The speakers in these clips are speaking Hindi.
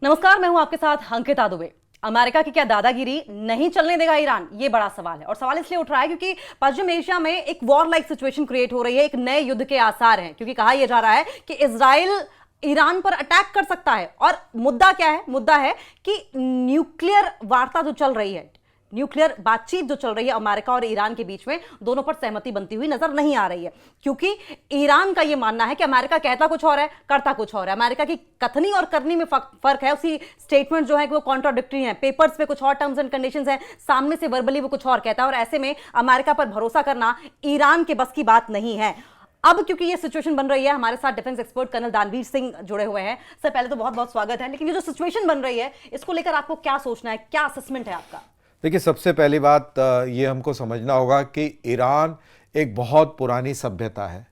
नमस्कार, मैं हूं आपके साथ अंकिता दुबे। अमेरिका की क्या दादागिरी नहीं चलने देगा ईरान, ये बड़ा सवाल है। और सवाल इसलिए उठ रहा है क्योंकि पश्चिम एशिया में एक वॉर लाइक सिचुएशन क्रिएट हो रही है, एक नए युद्ध के आसार हैं, क्योंकि कहा यह जा रहा है कि इजराइल ईरान पर अटैक कर सकता है। और मुद्दा क्या है? मुद्दा है कि न्यूक्लियर वार्ता जो चल रही है, न्यूक्लियर बातचीत जो चल रही है अमेरिका और ईरान के बीच में, दोनों पर सहमति बनती हुई नजर नहीं आ रही है। क्योंकि ईरान का यह मानना है कि अमेरिका कहता कुछ और है, करता कुछ और है। अमेरिका की कथनी और करनी में फर्क है। उसी स्टेटमेंट जो है वो कॉन्ट्राडिक्टरी है, पेपर्स पे कुछ और टर्म्स एंड कंडीशंस है, सामने से वर्बली वो कुछ और कहता है। और ऐसे में अमेरिका पर भरोसा करना ईरान के बस की बात नहीं है। अब क्योंकि ये सिचुएशन बन रही है, हमारे साथ डिफेंस एक्सपर्ट कर्नल दानवीर सिंह जुड़े हुए हैं। सर, पहले तो बहुत बहुत स्वागत है। लेकिन ये जो सिचुएशन बन रही है, इसको लेकर आपको क्या सोचना है, क्या असेसमेंट है आपका? देखिए, सबसे पहली बात ये हमको समझना होगा कि ईरान एक बहुत पुरानी सभ्यता है।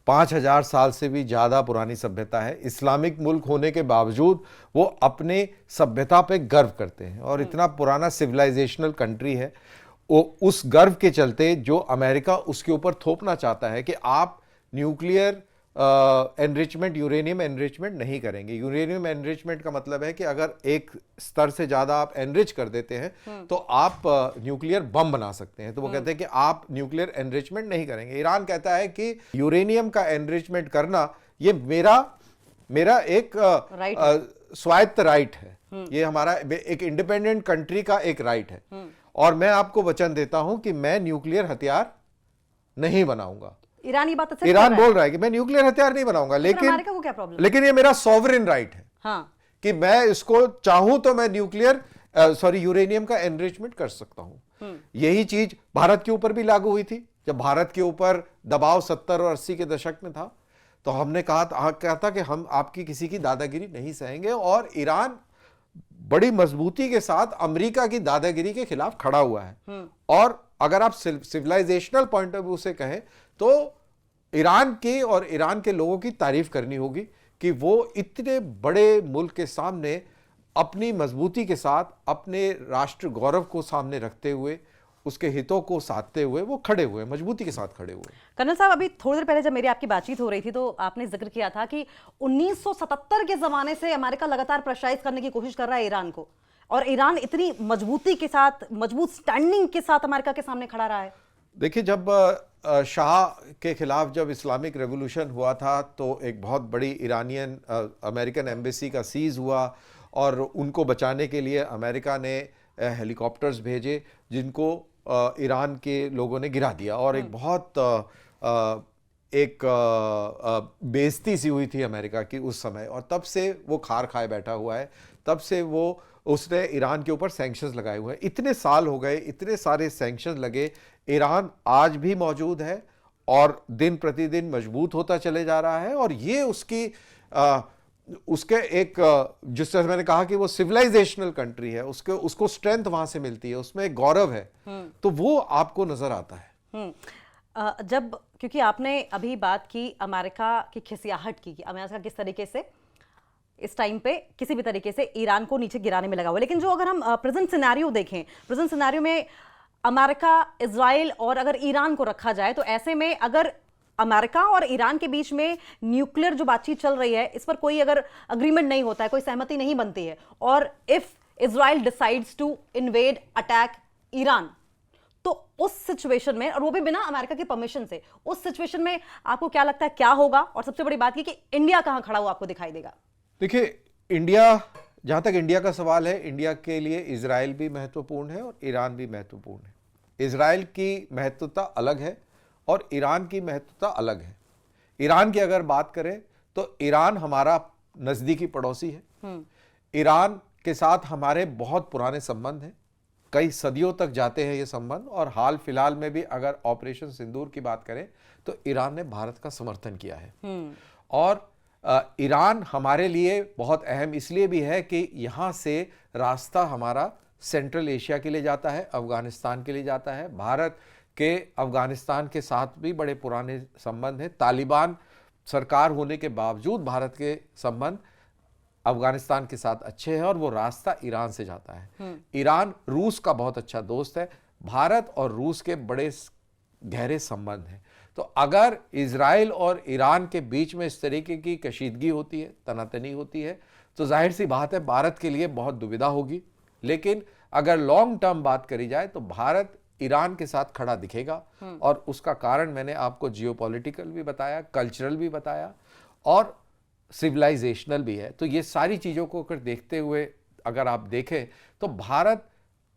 5,000 साल से भी ज़्यादा पुरानी सभ्यता है। इस्लामिक मुल्क होने के बावजूद वो अपने सभ्यता पे गर्व करते हैं और इतना पुराना सिविलाइजेशनल कंट्री है। वो उस गर्व के चलते जो अमेरिका उसके ऊपर थोपना चाहता है कि आप न्यूक्लियर एनरिचमेंट, यूरेनियम एनरिचमेंट नहीं करेंगे। यूरेनियम एनरिचमेंट का मतलब है कि अगर एक स्तर से ज़्यादा आप एनरिच कर देते हैं तो आप न्यूक्लियर बम बना सकते हैं। तो वो कहते हैं कि आप न्यूक्लियर एनरिचमेंट नहीं करेंगे। ईरान कहता है कि यूरेनियम का एनरिचमेंट करना ये मेरा एक स्वायत्त राइट है, ये हमारा एक इंडिपेंडेंट कंट्री का एक राइट है। और मैं आपको वचन देता हूं कि मैं न्यूक्लियर हथियार नहीं बनाऊंगा। ईरान बोल रहा है कि मैं न्यूक्लियर हथियार नहीं बनाऊंगा, अमेरिका को क्या प्रॉब्लम? लेकिन ये मेरा सॉवरेन राइट है। हाँ। कि मैं इसको चाहूं तो मैं यूरेनियम का एनरिचमेंट कर सकता हूं। यही चीज भारत के ऊपर भी लागू हुई थी। जब भारत के ऊपर दबाव 70 और 80 के दशक में था तो हमने कहा था कि हम आपकी किसी की दादागिरी नहीं सहेंगे। और ईरान बड़ी मजबूती के साथ अमेरिका की दादागिरी के खिलाफ खड़ा हुआ है। और अगर आप सिविलाइजेशनल पॉइंट ऑफ व्यू से कहें तो ईरान की और ईरान के लोगों की तारीफ करनी होगी कि वो इतने बड़े मुल्क के सामने अपनी मजबूती के साथ, अपने राष्ट्र गौरव को सामने रखते हुए, उसके हितों को साधते हुए वो खड़े हुए, मजबूती के साथ खड़े हुए। कर्नल साहब, अभी थोड़ी देर पहले जब मेरी आपकी बातचीत हो रही थी तो आपने जिक्र किया था कि 1977 के जमाने से अमेरिका लगातार प्रेशराइज करने की कोशिश कर रहा है ईरान को, और ईरान इतनी मजबूती के साथ, मजबूत स्टैंडिंग के साथ अमेरिका के सामने खड़ा रहा है। देखिए, जब शाह के खिलाफ जब इस्लामिक रेवोल्यूशन हुआ था तो एक बहुत बड़ी ईरानियन अमेरिकन एम्बेसी का सीज हुआ और उनको बचाने के लिए अमेरिका ने हेलीकॉप्टर्स भेजे जिनको ईरान के लोगों ने गिरा दिया। और एक बहुत बेइज्जती सी हुई थी अमेरिका की उस समय। और तब से वो खार खाए बैठा हुआ है। तब से उसने ईरान के ऊपर सैंक्शंस लगाए हुए हैं। इतने साल हो गए, इतने सारे सैंक्शंस लगे, ईरान आज भी मौजूद है और दिन प्रतिदिन मजबूत होता चले जा रहा है। और ये उसके एक, जिस तरह मैंने कहा कि वो सिविलाइजेशनल कंट्री है, उसको स्ट्रेंथ वहां से मिलती है, उसमें एक गौरव है, तो वो आपको नजर आता है। जब, क्योंकि आपने अभी बात की अमेरिका की खिसियाहट की, अमेरिका किस तरीके से इस टाइम पे किसी भी तरीके से ईरान को नीचे गिराने में लगा हुआ। लेकिन जो अगर हम प्रेजेंट सिनेरियो देखें, प्रेजेंट सिनेरियो में अमेरिका, इजराइल और अगर ईरान को रखा जाए, तो ऐसे में अगर अमेरिका और ईरान के बीच में न्यूक्लियर जो बातचीत चल रही है, इस पर कोई अगर अग्रीमेंट नहीं होता है, कोई सहमति नहीं बनती है, और if Israel decides to invade, attack Iran, तो उस सिचुएशन में, और वो भी बिना अमेरिका की परमिशन से, उस सिचुएशन में आपको क्या लगता है क्या होगा? और सबसे बड़ी बात ये कि इंडिया कहां खड़ा हुआ आपको दिखाई देगा? देखिए, इंडिया, जहां तक इंडिया का सवाल है, इंडिया के लिए इजराइल भी महत्वपूर्ण है और ईरान भी महत्वपूर्ण है। इजराइल की महत्वता अलग है और ईरान की महत्वता अलग है। ईरान की अगर बात करें तो ईरान हमारा नजदीकी पड़ोसी है। ईरान के साथ हमारे बहुत पुराने संबंध हैं, कई सदियों तक जाते हैं ये संबंध। और हाल फिलहाल में भी अगर ऑपरेशन सिंदूर की बात करें तो ईरान ने भारत का समर्थन किया है। और ईरान हमारे लिए बहुत अहम इसलिए भी है कि यहाँ से रास्ता हमारा सेंट्रल एशिया के लिए जाता है, अफगानिस्तान के लिए जाता है। भारत के अफगानिस्तान के साथ भी बड़े पुराने संबंध हैं। तालिबान सरकार होने के बावजूद भारत के संबंध अफगानिस्तान के साथ अच्छे हैं और वो रास्ता ईरान से जाता है। ईरान रूस का बहुत अच्छा दोस्त है। भारत और रूस के बड़े गहरे संबंध हैं। तो अगर इजराइल और ईरान के बीच में इस तरीके की कशीदगी होती है, तनातनी होती है, तो जाहिर सी बात है भारत के लिए बहुत दुविधा होगी। लेकिन अगर लॉन्ग टर्म बात करी जाए तो भारत ईरान के साथ खड़ा दिखेगा, और उसका कारण मैंने आपको जियोपॉलिटिकल भी बताया, कल्चरल भी बताया और सिविलाइजेशनल भी है। तो ये सारी चीज़ों को अगर देखते हुए अगर आप देखें तो भारत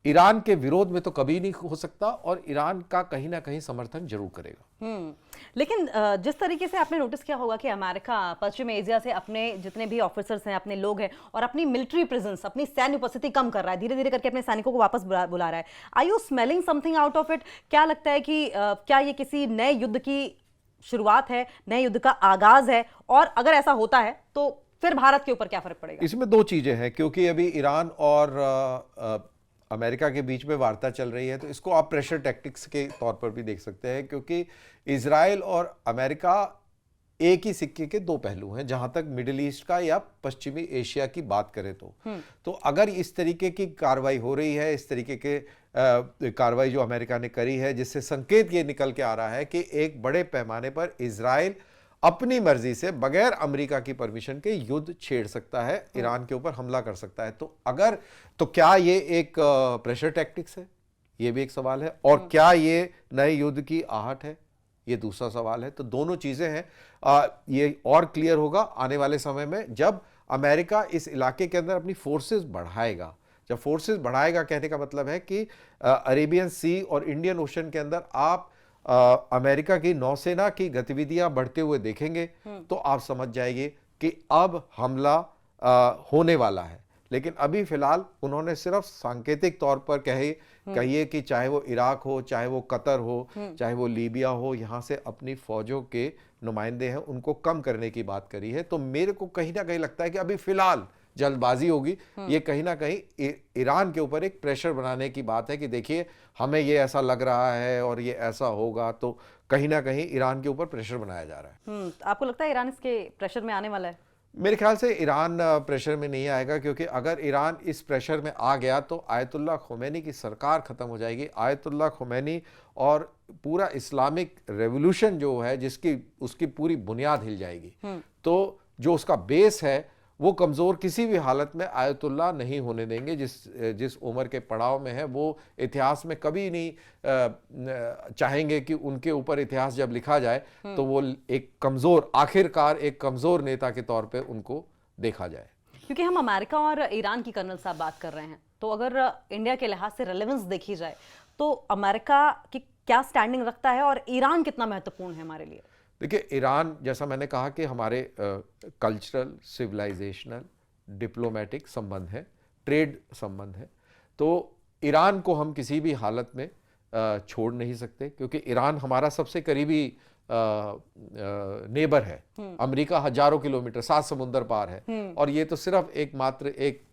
ईरान के विरोध में तो कभी नहीं हो सकता, और ईरान का कहीं ना कहीं समर्थन जरूर करेगा। लेकिन जिस तरीके से आपने नोटिस किया होगा कि अमेरिका पश्चिम एशिया से अपने जितने भी ऑफिसर्स हैं, अपने लोग हैं, और अपनी मिलिट्री प्रेजेंस, अपनी सैन्य उपस्थिति कम कर रहा है, धीरे धीरे करके अपने सैनिकों को वापस बुला रहा है। Are you smelling something out of it? क्या लगता है कि क्या ये किसी नए युद्ध की शुरुआत है, नए युद्ध का आगाज है? और अगर ऐसा होता है तो फिर भारत के ऊपर क्या फर्क पड़ेगा? इसमें दो चीजें हैं, क्योंकि अभी ईरान और अमेरिका के बीच में वार्ता चल रही है, तो इसको आप प्रेशर टैक्टिक्स के तौर पर भी देख सकते हैं, क्योंकि इजराइल और अमेरिका एक ही सिक्के के दो पहलू हैं जहां तक मिडिल ईस्ट का या पश्चिमी एशिया की बात करें तो अगर इस तरीके की कार्रवाई हो रही है, इस तरीके के कार्रवाई जो अमेरिका ने करी है, जिससे संकेत ये निकल के आ रहा है कि एक बड़े पैमाने पर इजराइल अपनी मर्जी से बगैर अमेरिका की परमिशन के युद्ध छेड़ सकता है, ईरान के ऊपर हमला कर सकता है। तो क्या ये एक प्रेशर टैक्टिक्स है? ये भी एक सवाल है। और क्या ये नए युद्ध की आहट है? ये दूसरा सवाल है। तो दोनों चीजें हैं। ये और क्लियर होगा आने वाले समय में जब अमेरिका इस इलाके के अंदर अपनी फोर्सेस बढ़ाएगा। जब फोर्सेस बढ़ाएगा कहने का मतलब है कि अरेबियन सी और इंडियन ओशन के अंदर आप अमेरिका की नौसेना की गतिविधियां बढ़ते हुए देखेंगे तो आप समझ जाएंगे कि अब हमला होने वाला है। लेकिन अभी फिलहाल उन्होंने सिर्फ सांकेतिक तौर पर कहिए कि चाहे वो इराक हो, चाहे वो कतर हो, चाहे वो लीबिया हो, यहां से अपनी फौजों के नुमाइंदे हैं उनको कम करने की बात करी है। तो मेरे को कहीं ना कहीं लगता है कि अभी फिलहाल जल्दबाजी होगी। ये कहीं ना कहीं ईरान के ऊपर एक प्रेशर बनाने की बात है कि देखिए हमें ये ऐसा लग रहा है और ये ऐसा होगा, तो कहीं ना कहीं ईरान के ऊपर प्रेशर बनाया जा रहा है। आपको लगता है ईरान इसके प्रेशर में आने वाला है? मेरे ख्याल से ईरान प्रेशर में नहीं आएगा, क्योंकि अगर ईरान इस प्रेशर में आ गया तो आयतुल्लाह खुमैनी की सरकार खत्म हो जाएगी। आयतुल्लाह खुमैनी और पूरा इस्लामिक रेवोल्यूशन जो है जिसकी उसकी पूरी बुनियाद हिल जाएगी। तो जो उसका बेस है वो कमज़ोर किसी भी हालत में आयतुल्लाह नहीं होने देंगे। जिस उम्र के पड़ाव में है वो इतिहास में कभी नहीं चाहेंगे कि उनके ऊपर इतिहास जब लिखा जाए तो वो एक कमज़ोर, आखिरकार एक कमज़ोर नेता के तौर पे उनको देखा जाए। क्योंकि हम अमेरिका और ईरान की कर्नल साहब बात कर रहे हैं, तो अगर इंडिया के लिहाज से रेलेवेंस देखी जाए तो अमेरिका की क्या स्टैंडिंग रखता है और ईरान कितना महत्वपूर्ण है हमारे लिए? देखिए, ईरान जैसा मैंने कहा कि हमारे कल्चरल, सिविलाइजेशनल, डिप्लोमेटिक संबंध है, ट्रेड संबंध है। तो ईरान को हम किसी भी हालत में छोड़ नहीं सकते, क्योंकि ईरान हमारा सबसे करीबी नेबर है। अमेरिका हजारों किलोमीटर, 7 समुंदर पार है, और ये तो सिर्फ एकमात्र एक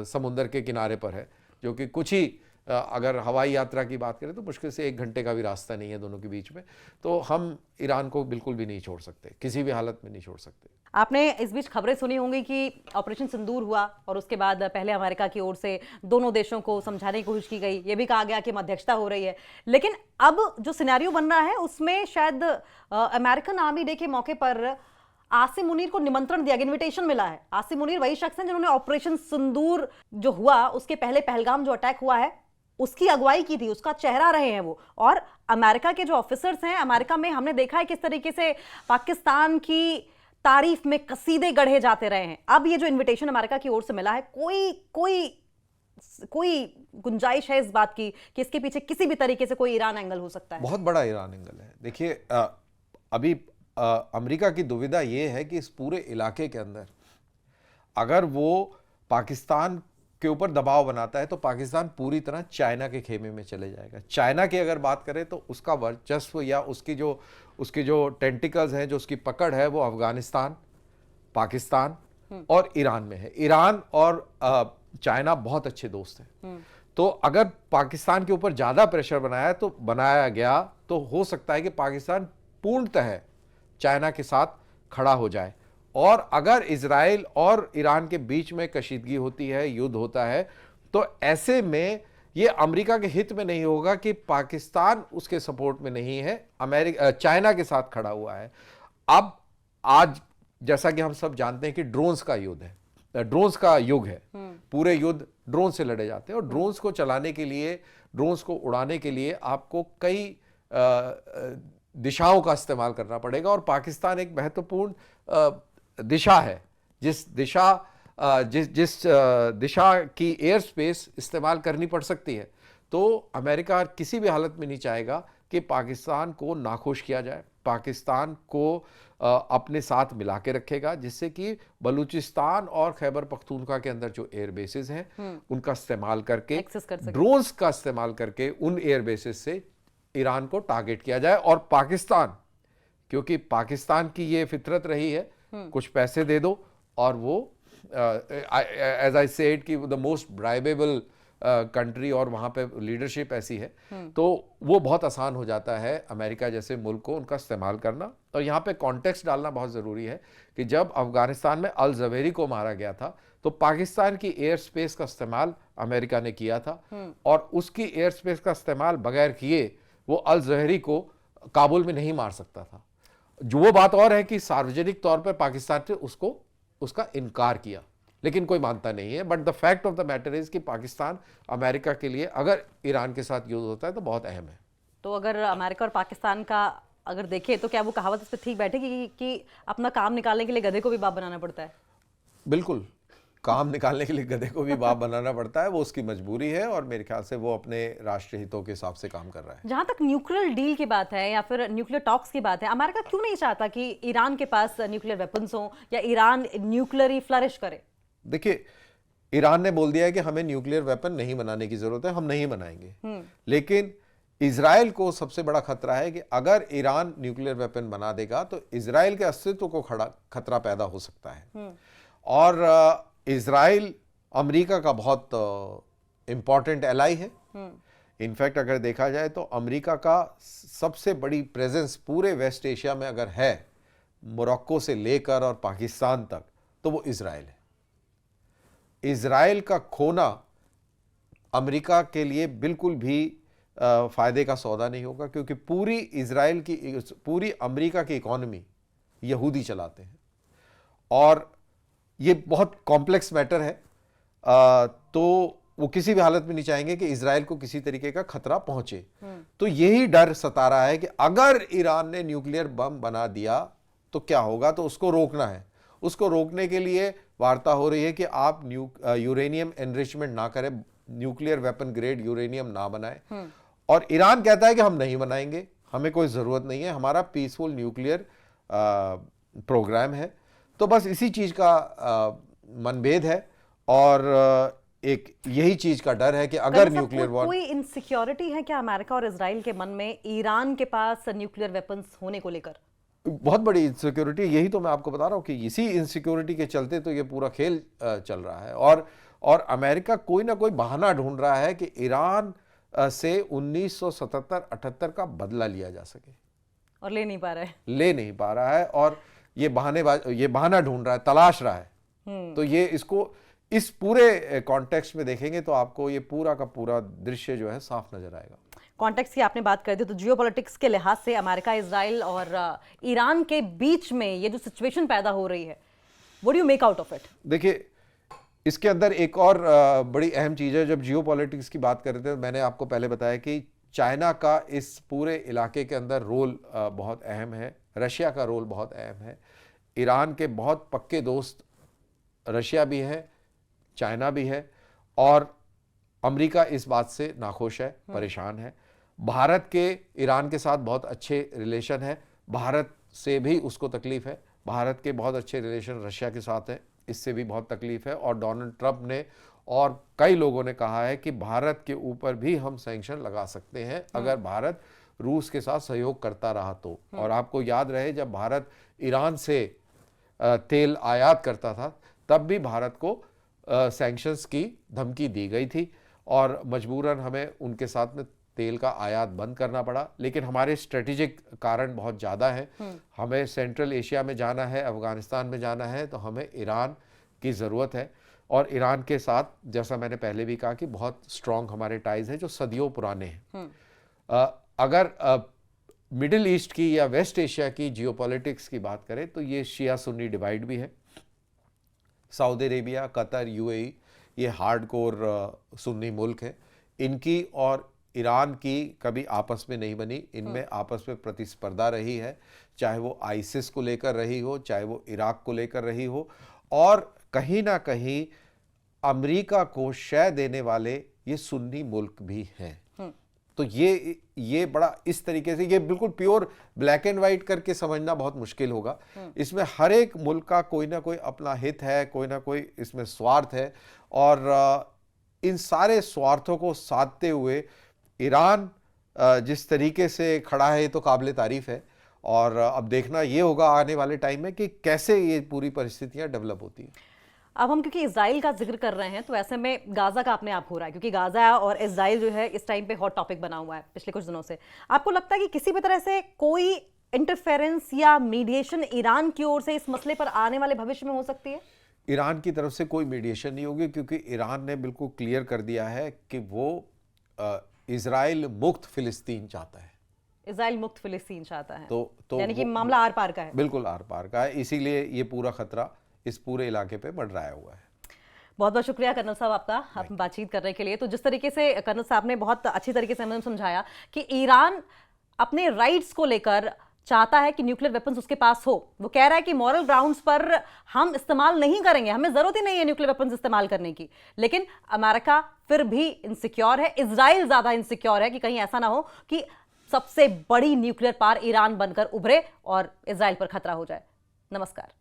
समुंदर के किनारे पर है, जो कि कुछ ही अगर हवाई यात्रा की बात करें तो मुश्किल से 1 घंटे का भी रास्ता नहीं है दोनों के बीच में। तो हम ईरान को बिल्कुल भी नहीं छोड़ सकते, किसी भी हालत में नहीं छोड़ सकते। आपने इस बीच खबरें सुनी होंगी कि ऑपरेशन सिंदूर हुआ और उसके बाद पहले अमेरिका की ओर से दोनों देशों को समझाने की कोशिश की गई, ये भी कहा गया कि मध्यस्थता हो रही है। लेकिन अब जो सिनेरियो बन रहा है उसमें शायद अमेरिकन आर्मी डे के मौके पर आसिम मुनीर को निमंत्रण दिया गया, इन्विटेशन मिला है। आसिम मुनीर वही शख्स हैं जिन्होंने ऑपरेशन सिंदूर जो हुआ उसके पहले पहलगाम जो अटैक हुआ है उसकी अगुवाई की थी, उसका चेहरा रहे हैं वो। और अमेरिका के जो ऑफिसर्स हैं, अमेरिका में हमने देखा है किस तरीके से पाकिस्तान की तारीफ में कसीदे गढ़े जाते रहे हैं। अब ये जो इनविटेशन अमेरिका की ओर से मिला है, कोई गुंजाइश है इस बात की कि इसके पीछे किसी भी तरीके से कोई ईरान एंगल हो सकता है? बहुत बड़ा ईरान एंगल है। देखिए, अभी अमेरिका की दुविधा ये है कि इस पूरे इलाके के अंदर अगर वो पाकिस्तान के ऊपर दबाव बनाता है तो पाकिस्तान पूरी तरह चाइना के खेमे में चले जाएगा। चाइना की अगर बात करें तो उसका वर्चस्व या उसकी जो टेंटिकल्स हैं, जो उसकी पकड़ है, वो अफगानिस्तान, पाकिस्तान और ईरान में है। ईरान और चाइना बहुत अच्छे दोस्त हैं। तो अगर पाकिस्तान के ऊपर ज़्यादा प्रेशर बनाया गया तो हो सकता है कि पाकिस्तान पूर्णतः चाइना के साथ खड़ा हो जाए। और अगर इजराइल और ईरान के बीच में कशीदगी होती है, युद्ध होता है, तो ऐसे में ये अमेरिका के हित में नहीं होगा कि पाकिस्तान उसके सपोर्ट में नहीं है, चाइना के साथ खड़ा हुआ है। अब आज जैसा कि हम सब जानते हैं कि ड्रोन्स का युद्ध है, ड्रोन्स का युग है। पूरे युद्ध ड्रोन से लड़े जाते हैं और ड्रोन्स को चलाने के लिए, ड्रोन्स को उड़ाने के लिए आपको कई दिशाओं का इस्तेमाल करना पड़ेगा और पाकिस्तान एक महत्वपूर्ण दिशा है। जिस दिशा की एयर स्पेस इस्तेमाल करनी पड़ सकती है, तो अमेरिका किसी भी हालत में नहीं चाहेगा कि पाकिस्तान को नाखुश किया जाए। पाकिस्तान को अपने साथ मिला के रखेगा, जिससे कि बलूचिस्तान और खैबर पख्तूनख्वा के अंदर जो एयर बेसिस हैं उनका इस्तेमाल करके, ड्रोन्स का इस्तेमाल करके उन एयर बेसिस से ईरान को टारगेट किया जाए। और पाकिस्तान, क्योंकि पाकिस्तान की ये फितरत रही है, कुछ पैसे दे दो और वो एज आई सेड कि द मोस्ट ब्राइबेबल कंट्री और वहाँ पे लीडरशिप ऐसी है, तो वो बहुत आसान हो जाता है अमेरिका जैसे मुल्क को उनका इस्तेमाल करना। और यहाँ पे कॉन्टेक्स्ट डालना बहुत ज़रूरी है कि जब अफगानिस्तान में अल जवेरी को मारा गया था तो पाकिस्तान की एयर स्पेस का इस्तेमाल अमेरिका ने किया था और उसकी एयर स्पेस का इस्तेमाल बगैर किए वो अल जवेरी को काबुल में नहीं मार सकता था। जो वो बात और है कि सार्वजनिक तौर पर पाकिस्तान ने उसका इनकार किया, लेकिन कोई मानता नहीं है। But the fact of the matter is कि पाकिस्तान अमेरिका के लिए अगर ईरान के साथ युद्ध होता है तो बहुत अहम है। तो अगर अमेरिका और पाकिस्तान का अगर देखें तो क्या वो कहावत इस पर ठीक बैठेगी कि अपना काम निकालने के लिए गधे को भी बाप बनाना पड़ता है? बिल्कुल, काम निकालने के लिए गधे को भी बाप बनाना पड़ता है, वो उसकी मजबूरी है और मेरे ख्याल से वो अपने राष्ट्रीय हितों के हिसाब से काम कर रहा है। जहां तक न्यूक्लियर डील की बात है या फिर न्यूक्लियर टॉक्स की बात है, अमेरिका क्यों नहीं चाहता कि ईरान के पास न्यूक्लियर वेपन्स हो या ईरान न्यूक्लियरली फ्लरिश करे? देखिए, ईरान ने बोल दिया है कि हमें न्यूक्लियर वेपन नहीं बनाने की जरूरत है, हम नहीं बनाएंगे। लेकिन इजराइल को सबसे बड़ा खतरा है कि अगर ईरान न्यूक्लियर वेपन बना देगा तो इजराइल के अस्तित्व को खतरा पैदा हो सकता है। और इजराइल अमेरिका का बहुत इंपॉर्टेंट एलाई है। इनफैक्ट अगर देखा जाए तो अमेरिका का सबसे बड़ी प्रेजेंस पूरे वेस्ट एशिया में अगर है, मोरक्को से लेकर और पाकिस्तान तक, तो वो इजराइल है। इजराइल का खोना अमेरिका के लिए बिल्कुल भी फायदे का सौदा नहीं होगा, क्योंकि पूरी अमेरिका की इकोनॉमी यहूदी चलाते हैं और ये बहुत कॉम्प्लेक्स मैटर है। तो वो किसी भी हालत में नहीं चाहेंगे कि इजराइल को किसी तरीके का खतरा पहुंचे। तो यही डर सता रहा है कि अगर ईरान ने न्यूक्लियर बम बना दिया तो क्या होगा, तो उसको रोकना है। उसको रोकने के लिए वार्ता हो रही है कि आप यूरेनियम एनरिचमेंट ना करें, न्यूक्लियर वेपन ग्रेड यूरेनियम ना बनाएं। और ईरान कहता है कि हम नहीं बनाएंगे, हमें कोई ज़रूरत नहीं है, हमारा पीसफुल न्यूक्लियर प्रोग्राम है। तो बस इसी चीज़ का मनभेद है और एक यही चीज़ का डर है कि अगर न्यूक्लियर वॉर, कोई इनसिक्योरिटी है क्या अमेरिका और इजराइल के मन में ईरान के पास न्यूक्लियर वेपन्स होने को लेकर? बहुत बड़ी इनसिक्योरिटी, यही तो मैं आपको बता रहा हूँ कि इसी इनसिक्योरिटी के चलते तो ये पूरा खेल चल रहा है। और अमेरिका कोई ना कोई बहाना ढूंढ रहा है कि ईरान से 1977-78 का बदला लिया जा सके, और ले नहीं पा रहा है और ये बहाना ढूंढ रहा है, तलाश रहा है। तो ये इस पूरे कॉन्टेक्स्ट में देखेंगे तो आपको ये पूरा का पूरा दृश्य जो है साफ नजर आएगा। कॉन्टेक्स्ट की आपने बात कर दी, तो जियोपॉलिटिक्स के लिहाज से अमेरिका, इजराइल और ईरान के बीच में ये जो सिचुएशन पैदा हो रही है, what do you make out of it? देखिए, इसके अंदर एक और बड़ी अहम चीज़ है। जब जियोपॉलिटिक्स की बात कर रहे थे, मैंने आपको पहले बताया कि चाइना का इस पूरे इलाके के अंदर रोल बहुत अहम है, रशिया का रोल बहुत अहम है। ईरान के बहुत पक्के दोस्त रशिया भी है, चाइना भी है और अमेरिका इस बात से नाखुश है, परेशान है। भारत के ईरान के साथ बहुत अच्छे रिलेशन है, भारत से भी उसको तकलीफ है। भारत के बहुत अच्छे रिलेशन रशिया के साथ है, इससे भी बहुत तकलीफ है। और डोनाल्ड ट्रंप ने और कई लोगों ने कहा है कि भारत के ऊपर भी हम सैंक्शन लगा सकते हैं अगर भारत रूस के साथ सहयोग करता रहा तो। और आपको याद रहे, जब भारत ईरान से तेल आयात करता था तब भी भारत को सैंक्शंस की धमकी दी गई थी और मजबूरन हमें उनके साथ में तेल का आयात बंद करना पड़ा। लेकिन हमारे स्ट्रेटेजिक कारण बहुत ज़्यादा हैं, हमें सेंट्रल एशिया में जाना है, अफगानिस्तान में जाना है, तो हमें ईरान की ज़रूरत है। और ईरान के साथ, जैसा मैंने पहले भी कहा, कि बहुत स्ट्रॉन्ग हमारे टाइज़ हैं जो सदियों पुराने हैं। अगर मिडिल ईस्ट की या वेस्ट एशिया की जियोपॉलिटिक्स की बात करें तो ये शिया सुन्नी डिवाइड भी है। सऊदी अरेबिया, कतर, यूएई, ये हार्डकोर सुन्नी मुल्क है। इनकी और ईरान की कभी आपस में नहीं बनी, इनमें आपस में प्रतिस्पर्धा रही है, चाहे वो आईसिस को लेकर रही हो, चाहे वो इराक को लेकर रही हो, और कहीं ना कहीं अमेरिका को शय देने वाले ये सुन्नी मुल्क भी हैं। तो ये बड़ा इस तरीके से, ये बिल्कुल प्योर ब्लैक एंड व्हाइट करके समझना बहुत मुश्किल होगा। इसमें हर एक मुल्क का कोई ना कोई अपना हित है, कोई ना कोई इसमें स्वार्थ है, और इन सारे स्वार्थों को साधते हुए ईरान जिस तरीके से खड़ा है, ये तो काबिल तारीफ है। और अब देखना ये होगा आने वाले टाइम में कि कैसे ये पूरी परिस्थितियां डेवलप होती हैं। अब हम क्योंकि इजराइल का जिक्र कर रहे हैं तो ऐसे में गाजा का अपने आप हो रहा है, क्योंकि गाजा और इजराइल जो है इस टाइम पे हॉट टॉपिक बना हुआ है पिछले कुछ दिनों से। आपको लगता है कि किसी भी तरह से कोई इंटरफेरेंस या मीडिएशन ईरान की ओर से इस मसले पर आने वाले भविष्य में हो सकती है? ईरान की तरफ से कोई मीडिएशन नहीं होगी, क्योंकि ईरान ने बिल्कुल क्लियर कर दिया है कि वो इजराइल मुक्त फिलिस्तीन चाहता है। इजराइल मुक्त फिलिस्तीन चाहता है, तो यानी कि मामला आर पार का है। बिल्कुल आर पार का है, इसीलिए ये पूरा खतरा इस पूरे इलाके पे मंडराया हुआ है। बहुत बहुत शुक्रिया कर्नल साहब आपका, आप बातचीत करने के लिए। तो जिस तरीके से कर्नल साहब ने बहुत अच्छी तरीके से हमें समझाया कि ईरान अपने राइट्स को लेकर चाहता है कि न्यूक्लियर वेपन्स उसके पास हो। वो कह रहा है कि मॉरल ग्राउंड्स पर हम इस्तेमाल नहीं करेंगे, हमें जरूरत ही नहीं है न्यूक्लियर वेपन्स इस्तेमाल करने की। लेकिन अमेरिका फिर भी इनसिक्योर है, इजराइल ज्यादा इनसिक्योर है कि कहीं ऐसा ना हो कि सबसे बड़ी न्यूक्लियर पावर ईरान बनकर उभरे और इजराइल पर खतरा हो जाए। नमस्कार।